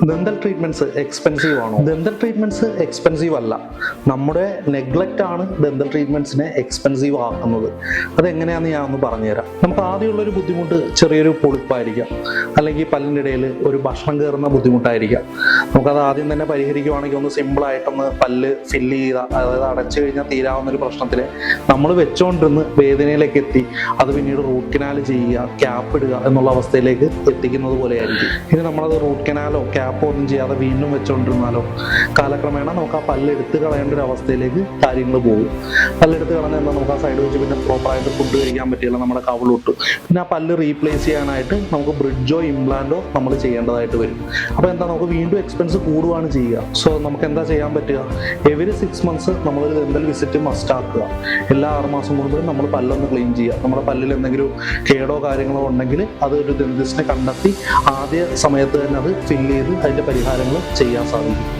Dental treatments expensive ആണോ? Dental treatments expensive അല്ല. നമ്മുടെ നെഗ്ലക്റ്റ് ആണ് ദന്തൽ ട്രീറ്റ്മെന്റ്സിനെ എക്സ്പെൻസീവ് ആക്കുന്നത്. അതെങ്ങനെയാണെന്ന് ഞാൻ ഒന്ന് പറഞ്ഞുതരാം. നമുക്ക് ആദ്യമുള്ളൊരു ബുദ്ധിമുട്ട് ചെറിയൊരു പൊളിപ്പായിരിക്കാം, അല്ലെങ്കിൽ പല്ലിൻ്റെ ഇടയിൽ ഒരു ഭക്ഷണം കയറുന്ന ബുദ്ധിമുട്ടായിരിക്കാം. നമുക്കത് ആദ്യം തന്നെ പരിഹരിക്കുവാണെങ്കിൽ ഒന്ന് സിമ്പിളായിട്ടൊന്ന് പല്ല് ഫില്ല് ചെയ്ത, അതായത് അടച്ചു കഴിഞ്ഞാൽ തീരാവുന്ന ഒരു പ്രശ്നത്തിൽ നമ്മൾ വെച്ചുകൊണ്ടിരുന്ന് വേദനയിലേക്ക് എത്തി അത് പിന്നീട് റൂട്ട് കനാൽ ചെയ്യുക, ക്യാപ്പ് ഇടുക എന്നുള്ള അവസ്ഥയിലേക്ക് എത്തിക്കുന്നത് പോലെയായിരിക്കും. ഇനി നമ്മളത് റൂട്ട് കനാലോ ക്യാപ്പോ ഒന്നും ചെയ്യാതെ വീണ്ടും വെച്ചുകൊണ്ടിരുന്നാലോ കാലക്രമേണ നമുക്ക് ആ പല്ലെടുത്ത് കളയേണ്ട ഒരു അവസ്ഥയിലേക്ക് കാര്യങ്ങൾ പോകും. പല്ലെടുത്ത് കളഞ്ഞാൽ എന്താ, നമുക്ക് ആ സൈഡ് വെച്ച് പിന്നെ പ്രോപ്പറായിട്ട് ഫുഡ് കഴിക്കാൻ പറ്റില്ല, നമ്മുടെ കവിളൊട്ട്. പിന്നെ ആ പല്ല് റീപ്ലേസ് ചെയ്യാനായിട്ട് നമുക്ക് ബ്രിഡ്ജോ ഇംപ്ലാന്റോ നമ്മൾ ചെയ്യേണ്ടതായിട്ട് വരും. അപ്പോൾ എന്താ, നമുക്ക് വീണ്ടും എക്സ്പെൻസ് കൂടുകയാണ് ചെയ്യുക. സോ നമുക്ക് എന്താ ചെയ്യാൻ പറ്റുക? എവരി 6 months നമ്മളൊരു ദന്തൽ വിസിറ്റ് മസ്റ്റ് ആക്കുക. എല്ലാ 6 മാസം കൂടുമ്പോഴും നമ്മൾ പല്ലൊന്ന് ക്ലീൻ ചെയ്യുക. നമ്മുടെ പല്ലിൽ എന്തെങ്കിലും കേടോ കാര്യങ്ങളോ ഉണ്ടെങ്കിൽ അത് ഒരു ദന്തിസ്റ്റിനെ കണ്ടെത്തി ആദ്യ സമയത്ത് തന്നെ അത് ഫില്ല് ചെയ്ത് അതിൻ്റെ പരിഹാരങ്ങൾ ചെയ്യാൻ സാധിക്കും.